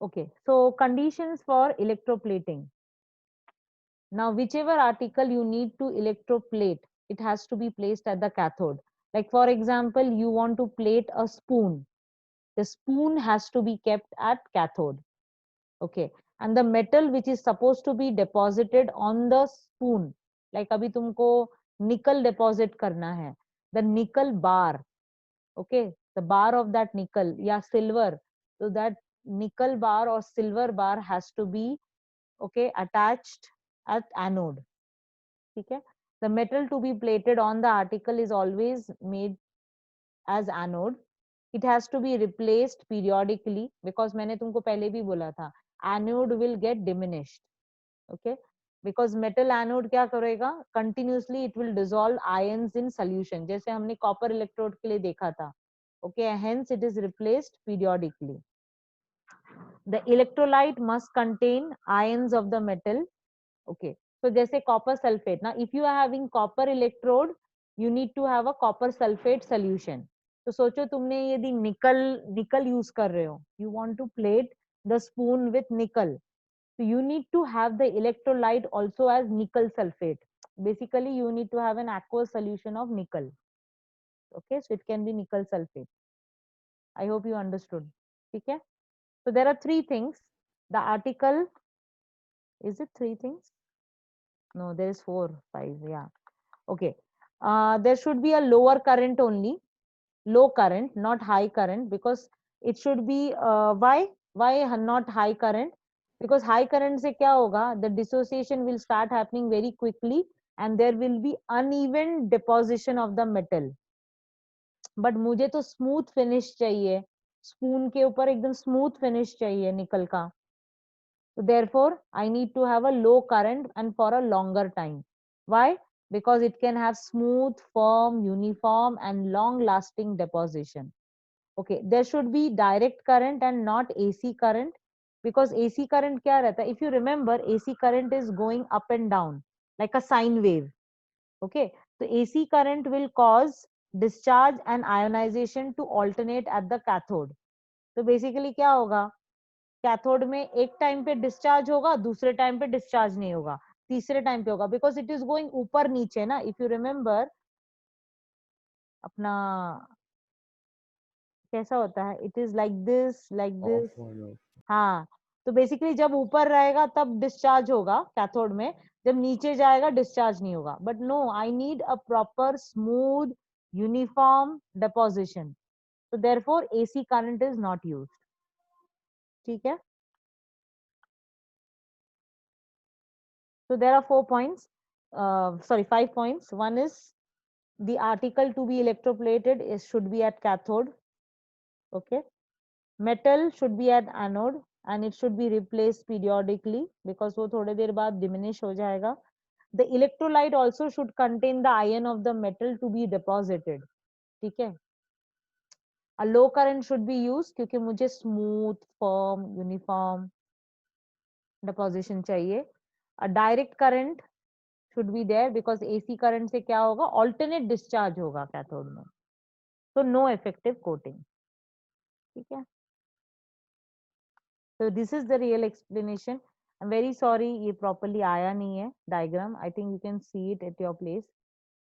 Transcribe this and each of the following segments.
Okay, so conditions for electroplating. Now, whichever article you need to electroplate, it has to be placed at the cathode. Like for example, you want to plate a spoon. The spoon has to be kept at cathode. Okay, and the metal which is supposed to be deposited on the spoon, like अभी तुमको nickel deposit करना है, the nickel bar, okay, the bar of that nickel या silver, so that nickel bar or silver bar has to be, okay, attached at anode. ठीक है, the metal to be plated on the article is always made as anode. It has to be replaced periodically because मैंने तुमको पहले भी बोला था anode will get diminished. Okay, because metal anode क्या करेगा, continuously it will dissolve ions in solution, जैसे हमने copper electrode के लिए देखा था. Okay, hence it is replaced periodically. The electrolyte must contain ions of the metal. Okay, so जैसे copper sulfate, now if you are having copper electrode, you need to have a copper sulfate solution. तो सोचो तुमने यदि निकल use कर रहे हो, you want to plate the spoon with nickel, so you need to have the electrolyte also as nickel sulfate. Basically you need to have an aqueous solution of nickel. Okay, so it can be nickel sulfate. I hope you understood. ठीक है, so there are three things. The article, is it three things? No, there is 4 5, yeah. Okay, there should be a lower current only, low current, not high current, because it should be why not high current? Because high current से क्या होगा, the dissociation will start happening very quickly and there will be uneven deposition of the metal. But मुझे तो smooth finish चाहिए, spoon के ऊपर एकदम smooth finish चाहिए निकल का. So therefore I need to have a low current and for a longer time. Why? Because it can have smooth, firm, uniform and long lasting deposition. Okay, there should be direct current and not AC current, because AC current क्या रहता है, if you remember AC current is going up and down like a sine wave. Okay, so AC current will cause discharge and ionization to alternate at the cathode. तो basically क्या होगा, cathode में एक time पे discharge होगा, दूसरे time पे discharge नहीं होगा, तीसरे टाइम पे होगा, बिकॉज इट इज गोइंग ऊपर नीचे ना. इफ यू रिमेम्बर अपना कैसा होता है, it is like this like this. हाँ, तो बेसिकली जब ऊपर रहेगा तब डिस्चार्ज होगा कैथोड में, जब नीचे जाएगा डिस्चार्ज नहीं होगा. But no, I need a proper smooth uniform deposition, so therefore AC current is not used. ठीक है, so there are 4 points, sorry 5 points. One is the article to be electroplated is should be at cathode. Okay, metal should be at anode and it should be replaced periodically because वो थोड़े देर बाद diminish हो जाएगा. The electrolyte also should contain the ion of the metal to be deposited. ठीक है, a low current should be used क्योंकि मुझे smooth, firm, uniform deposition चाहिए. A direct current should be there because AC current से क्या होगा, alternate discharge होगा cathode में, so no effective coating. ठीक है, so this is the real explanation. I'm very sorry ये properly आया नहीं है diagram. I think you can see it at your place.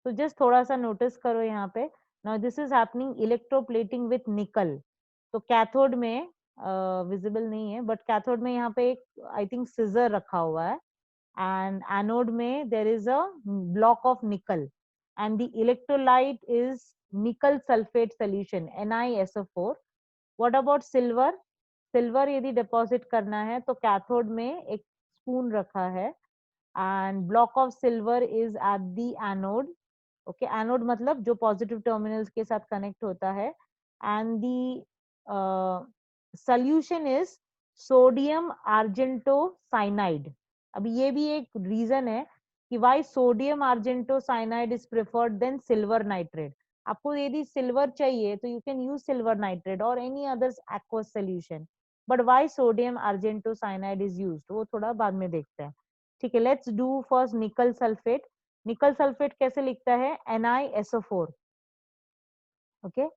So just थोड़ा सा notice करो यहाँ पे. Now this is happening electroplating with nickel. तो कैथोड में विजिबल नहीं है, बट कैथोड में यहाँ पे एक आई थिंक सिजर रखा हुआ है, and anode में there is a block of nickel and the electrolyte is nickel sulfate solution NiSO4. What about silver? Silver यदि डिपॉजिट करना है तो कैथोड में एक स्पून रखा है and block of silver is at the anode. Okay, anode मतलब जो पॉजिटिव टर्मिनल्स के साथ कनेक्ट होता है, and the solution is sodium argento cyanide. अब ये भी एक रीजन है कि why sodium argento cyanide is preferred than silver nitrate. आपको यदि सिल्वर चाहिए तो you can use silver nitrate और any other aqueous solution, but why sodium argento cyanide is used वो थोड़ा बाद में देखते हैं. ठीक है, let's do first nickel sulphate. Nickel sulphate कैसे लिखता है, NiSO4. ओके,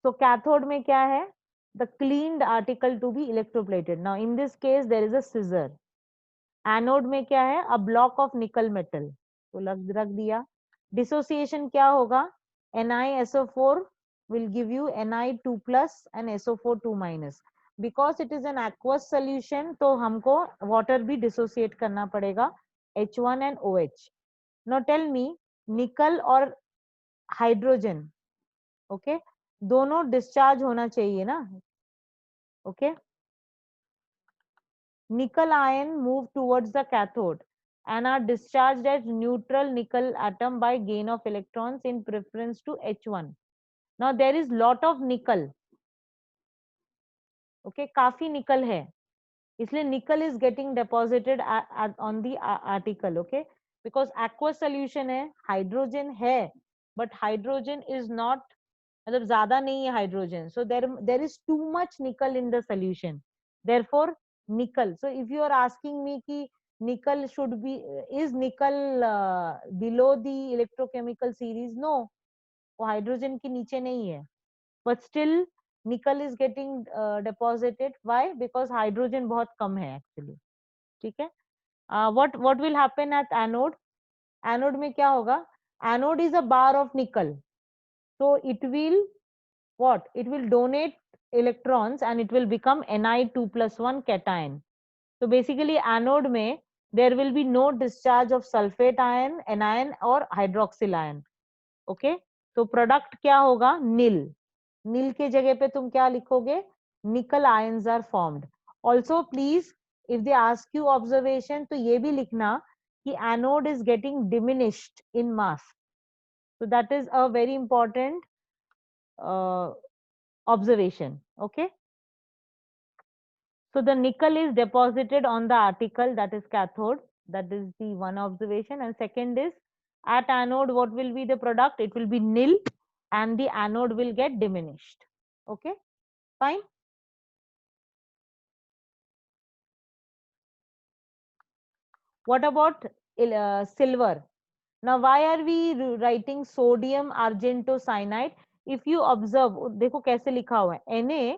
तो कैथोड में क्या है, the cleaned article to be electroplated. Now in this case there is a scissor. Anode में क्या है, a block of nickel metal, तो रख दिया. डिसोसिएशन क्या होगा, NiSO4 will give you Ni2 plus and SO4 2 minus. Because it is an aqueous solution तो हमको वाटर भी डिसोसिएट करना पड़ेगा, H1 and OH. Now tell me, निकल और हाइड्रोजन, ओके, दोनों डिस्चार्ज होना चाहिए ना, okay. Nickel ion move towards the cathode and are discharged as neutral nickel atom by gain of electrons in preference to H1. Now there is lot of nickel, okay, काफी nickel है, इसलिए nickel is getting deposited on the article, okay, because aqueous solution है, hydrogen है, but hydrogen is not, मतलब ज्यादा नहीं है hydrogen, so there is too much nickel in the solution, therefore nickel. So if you are asking me ki nickel should be, is nickel below the electrochemical series, no, वो hydrogen के नीचे नहीं है, but still nickel is getting deposited. Why? Because hydrogen बहुत कम है actually, ठीक है. What will happen at anode? Anode में क्या होगा, anode is a bar of nickel, so it will what, it will donate electrons and it will become Ni2 plus 1 cation. So basically anode में there will be no discharge of sulfate ion, anion और hydroxyl ion, okay. तो product क्या होगा, nil. नील के जगह पे तुम क्या लिखोगे, nickel ions are formed. Also please if they ask you observation तो ये भी लिखना कि anode is getting diminished in mass, so that is a very important observation, okay. So the nickel is deposited on the article, that is cathode, that is the one observation. And second is at anode what will be the product, it will be nil and the anode will get diminished, okay, fine. What about silver? Now why are we writing sodium argentocyanide? If you observe, देखो कैसे लिखा हुआ है, Na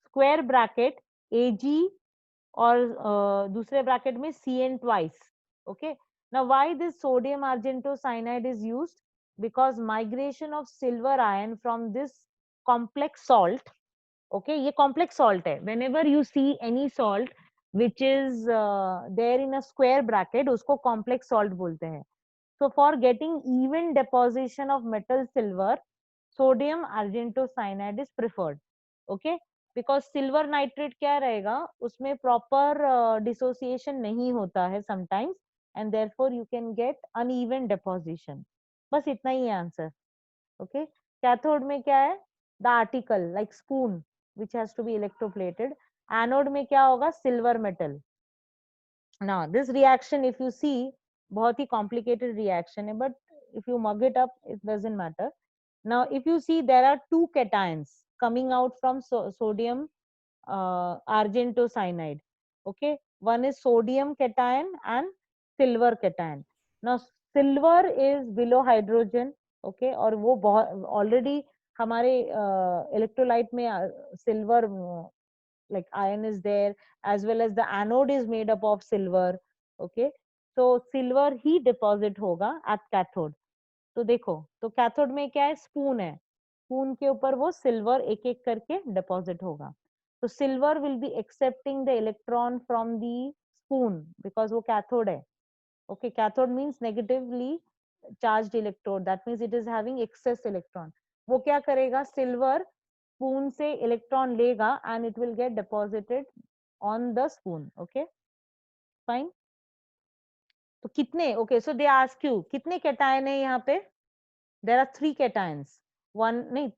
square bracket Ag और दूसरे bracket में Cn twice, okay. Now why this sodium argentocyanide is used? Because migration of silver ion from this complex salt, okay, ये complex salt है, whenever you see any salt which is there in a square bracket उसको complex salt बोलते हैं. So for getting even deposition of metal silver, sodium argentocyanide is preferred, okay, because silver nitrate क्या रहेगा, उसमें proper dissociation नहीं होता है sometimes and therefore you can get uneven deposition. बस इतना ही है आंसर, okay. कैथोड में क्या है, the article like spoon which has to be electroplated. Anode में क्या होगा, silver metal. Now this reaction if you see बहुत ही complicated reaction है, but if you mug it up it doesn't matter. Now if you see there are two cations coming out from sodium argentocyanide, okay, one is sodium cation and silver cation. Now silver is below hydrogen, okay, और वो बहुत already हमारे electrolyte में silver like iron is there, as well as the anode is made up of silver, okay. So silver he deposit होगा at cathode. तो देखो, तो cathode में क्या है, स्पून है, स्पून के ऊपर वो सिल्वर एक एक करके डिपॉजिट होगा. तो silver will be accepting the electron from the spoon because वो कैथोड है, okay. Cathode means negatively charged electrode, that means it is having excess electron. वो क्या करेगा, सिल्वर स्पून से इलेक्ट्रॉन लेगा and it will get deposited on the spoon, okay fine. तो कितने, okay, so they ask you कितने cations है यहाँ पे, there are three cations. One nahi,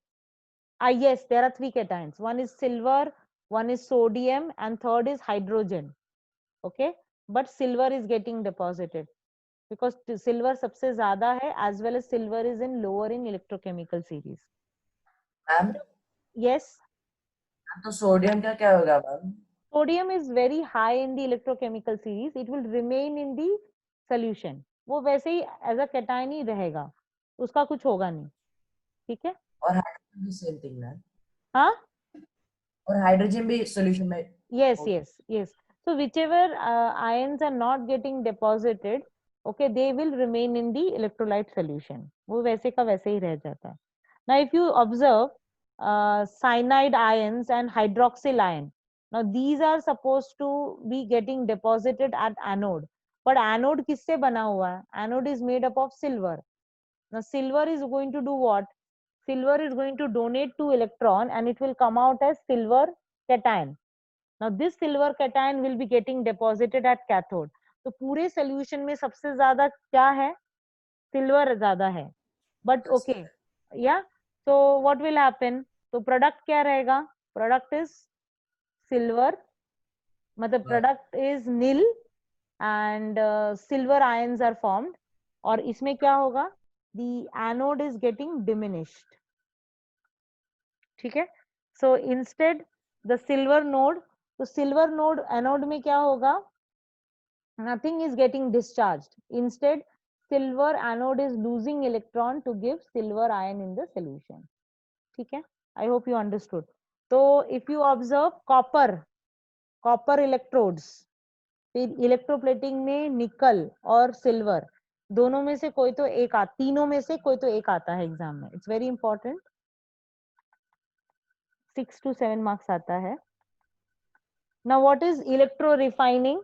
yes, there are three cations. One is silver, one is sodium and third is hydrogen, okay. But silver is getting deposited because silver सबसे ज्यादा है, as well as silver is in lower in electrochemical series. Ma'am Yes, तो sodium का क्या होगा ma'am? sodium is very high in the electrochemical series, it will remain in the solution. वो वैसे ही as a cation ही रहेगा, उसका कुछ होगा नहीं, ठीक है. और हाइड्रोजन भी सेम थिंग मैम. हाँ और हाइड्रोजन भी सॉल्यूशन में yes. So whichever ions are not getting deposited, okay, they will remain in the electrolyte solution. वो वैसे का वैसे ही रह जाता है. Now if you observe cyanide ions and hydroxyl ion, now these are supposed to be getting deposited at anode, but anode किससे बना हुआ है? Anode is made up of silver. Now silver is going to do what? Silver is going to donate to electron and it will come out as silver cation. Now this silver cation will be getting deposited at cathode. तो पूरे solution में सबसे ज्यादा क्या है? Silver ज्यादा है. But okay, yeah. So what will happen? तो product क्या रहेगा? Product is silver. मतलब product is nil and silver ions are formed. और इसमें क्या होगा? The anode is getting diminished. ठीक है? So instead the silver node, तो silver node anode में क्या होगा? Nothing is getting discharged. Instead, silver anode is losing electron to give silver ion in the solution. ठीक है? I hope you understood. So if you observe copper electrodes, फिर electroplating में निकल और silver, दोनों में से कोई तो एक तीनों में से कोई तो एक आता है एग्जाम में. It's very important. 6 to 7 marks आता है. Now what is electro refining?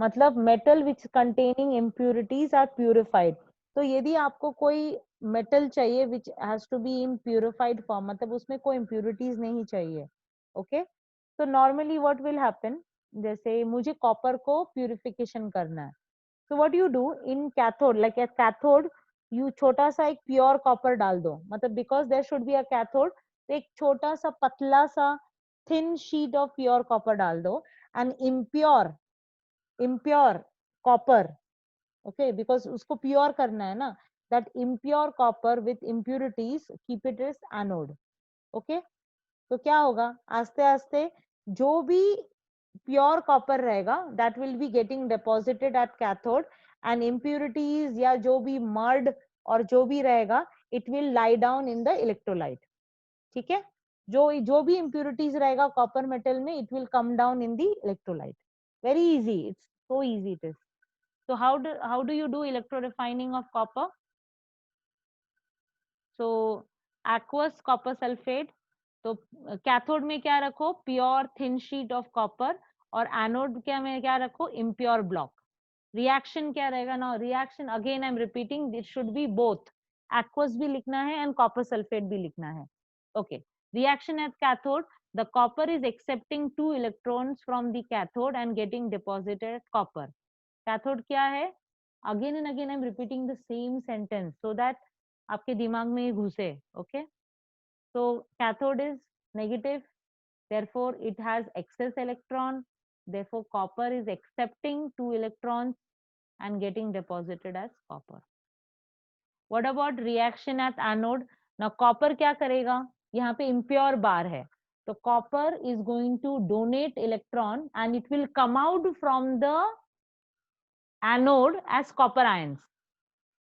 मतलब metal which containing impurities are purified. तो यदि आपको कोई मेटल चाहिए which has to be in purified form, मतलब उसमें कोई इम्प्यूरिटीज नहीं चाहिए, ओके, तो नॉर्मली व्हाट विल हैपन, जैसे मुझे कॉपर को प्यूरिफिकेशन करना है, so what you do in cathode, like a cathode you छोटा सा एक प्योर कॉपर डाल दो, मतलब because there should be a cathode, तो एक छोटा सा पतला सा thin sheet of pure copper डाल दो, and impure copper, okay, because उसको प्योर करना है ना, that impure copper with impurities keep it as anode, okay. तो क्या होगा, आस्ते आस्ते जो भी प्योर कॉपर रहेगा that will be getting deposited at cathode, and impurities या जो भी mud और जो भी रहेगा it will lie down in the electrolyte. ठीक है, जो भी impurities रहेगा कॉपर मेटल में it will come down in the electrolyte. Very easy, it's so easy it is. So how do you do electro refining of copper? So aqueous copper sulfate, तो cathode में क्या रखो, pure thin sheet of copper, और anode क्या में क्या रखो, impure block. Reaction क्या रहेगा ना, reaction again I am repeating, it should be both, aqueous भी लिखना है एंड कॉपर सल्फेट भी लिखना है, okay. Reaction at cathode, the copper is accepting 2 electrons from the cathode and getting deposited at copper. Cathode क्या है, again and again I am repeating the same sentence so that आपके दिमाग में घुसे, okay. So cathode is negative, therefore it has excess electron, therefore copper is accepting 2 electrons and getting deposited as copper. What about reaction at anode? Now copper क्या करेगा, यहाँ पे impure bar है, तो copper is going to donate electron and it will come out from the anode as copper ions.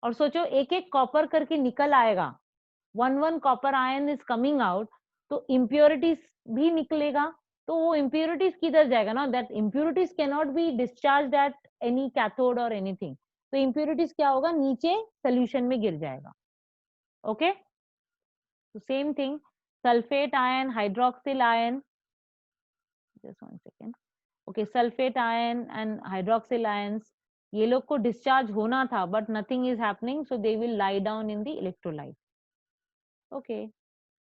और सोचो एक एक कॉपर करके निकल आएगा, one copper ion is coming out, तो इम्प्योरिटीज भी निकलेगा, तो वो इम्प्योरिटीज किधर जाएगा ना, that impurities can not be discharge at any cathode और एनीथिंग, तो इम्प्योरिटीज क्या होगा, नीचे सोल्यूशन में गिर जाएगा, ओके. तो same thing, sulphate ion, hydroxyl ion, just one second, okay, sulphate ion and hydroxyl ions, ये लोग को डिस्चार्ज होना था but nothing is happening, so they will lie down in the electrolyte, okay.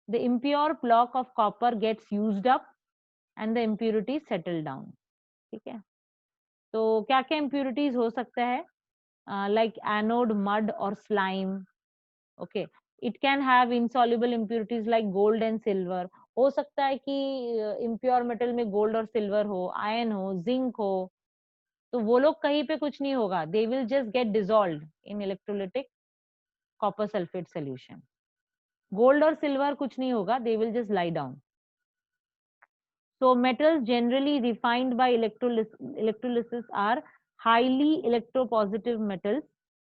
The impure block of copper gets used up and the impurities settle down. ठीक है, तो क्या क्या impurities हो सकता है, like anode mud or slime, okay. It can have insoluble impurities like gold and silver. हो सकता है कि impure metal में gold और silver हो, iron हो, zinc हो, तो वो लोग कहीं पे कुछ नहीं होगा, they will just get dissolved in electrolytic copper sulfate solution. Gold और सिल्वर कुछ नहीं होगा, they will just lie down. So metals generally refined by electrolysis are highly electropositive metals,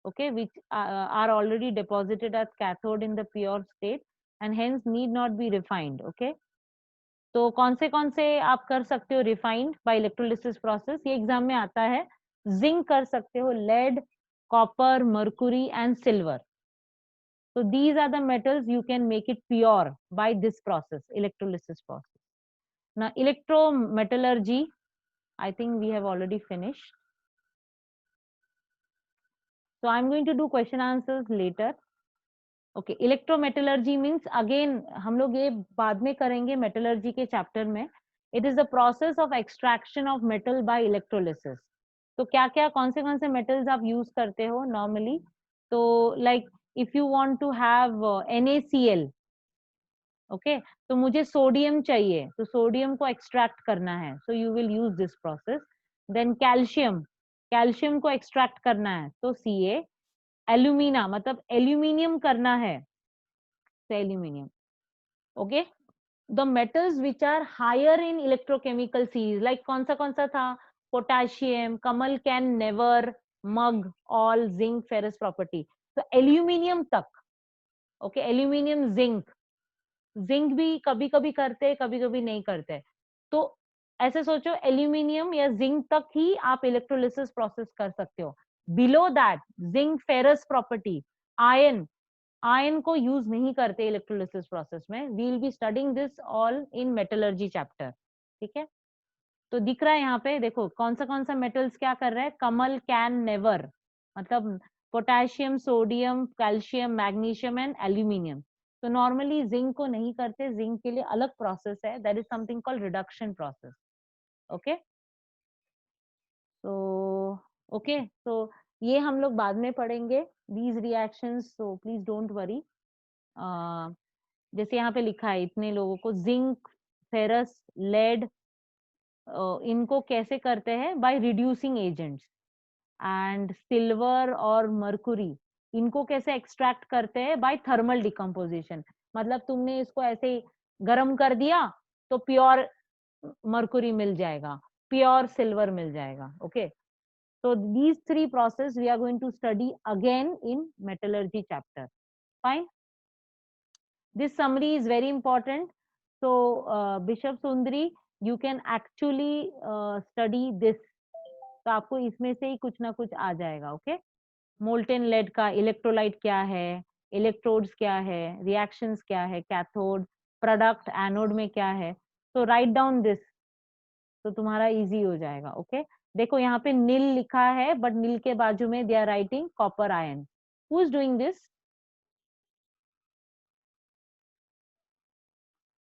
okay, which are already deposited as cathode in the pure state and hence need not be refined, okay. तो कौन से आप कर सकते हो refined by electrolysis process, ये exam में आता है। जिंक कर सकते हो, lead, copper, mercury and silver. So these are the metals you can make it pure by this process, electrolysis process. Now electrometallurgy, I think we have already finished. So I'm going to do question answers later. Okay, electrometallurgy means again हम लोग ये बाद में करेंगे metallurgy के chapter में. It is the process of extraction of metal by electrolysis. तो क्या क्या कौन से metals आप use करते हो normally? तो like if you want to have NaCl, okay तो मुझे सोडियम चाहिए, तो सोडियम को एक्सट्रैक्ट करना है, so you will use this process. Then calcium, calcium को एक्सट्रैक्ट करना है तो Ca। एल्यूमिना मतलब एल्यूमिनियम करना है तो aluminium. Okay, the metals which are higher in electrochemical series, like कौन सा था, potassium, Kamal can never, mug, all, zinc, ferrous property, तो एल्यूमिनियम तक। ओके, एल्यूमिनियम, जिंक, जिंक भी कभी कभी करते कभी कभी नहीं करते, तो ऐसे सोचो एल्यूमिनियम या जिंक तक ही आप इलेक्ट्रोलिसिस प्रोसेस कर सकते हो। Below that zinc, ferrous property, ion, ion को यूज नहीं करते इलेक्ट्रोलिसिस प्रोसेस में। We will be studying this all in metallurgy chapter, ठीक है। तो दिख रहा है यहाँ पे देखो कौन सा मेटल्स क्या कर रहा है, कमल कैन नेवर, मतलब potassium, sodium, calcium, magnesium and aluminium. तो नॉर्मली जिंक को नहीं करते, जिंक के लिए अलग प्रोसेस है, that is something called reduction process. Okay, तो ओके, तो ये हम लोग बाद में पढ़ेंगे these reactions, so please don't worry. जैसे यहाँ पे लिखा है इतने लोगों को, जिंक, फेरस, लेड, इनको कैसे करते हैं, by reducing agents. And silver और मर्कुरी, इनको कैसे एक्सट्रैक्ट करते हैं, बाय थर्मल डिकम्पोजिशन। मतलब तुमने इसको ऐसे गर्म कर दिया तो प्योर मर्कुरी मिल जाएगा, प्योर सिल्वर मिल जाएगा। Okay, so these three process we are going to study again in metallurgy chapter. Fine, this summary is very important, so Bishop Sundari, you can actually study this, तो आपको इसमें से ही कुछ ना कुछ आ जाएगा। ओके, मोल्टेन लेड का electrolyte क्या है, इलेक्ट्रोड्स क्या है, रिएक्शंस क्या है, कैथोड, प्रोडक्ट, एनोड में क्या है, तो राइट डाउन दिस, तो तुम्हारा इजी हो जाएगा। ओके, देखो यहाँ पे नील लिखा है, बट नील के बाजू में they are writing copper ion. Who is doing this?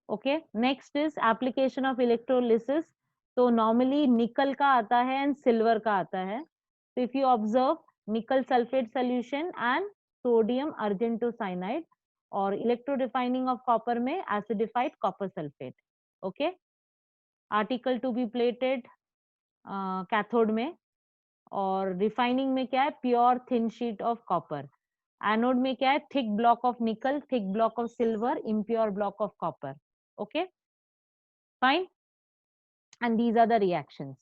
Okay, next is application of electrolysis. तो नॉर्मली निकल का आता है एंड सिल्वर का आता है। तो if you observe, nickel sulphate solution and sodium argentocyanide, और इलेक्ट्रो डिफाइनिंग ऑफ कॉपर में acidified copper sulphate. Okay, article to be plated cathode में, और रिफाइनिंग में क्या है, pure thin sheet of copper. Anode में क्या है, thick block of nickel, thick block of silver, impure block of copper. Okay, fine, and these are the reactions.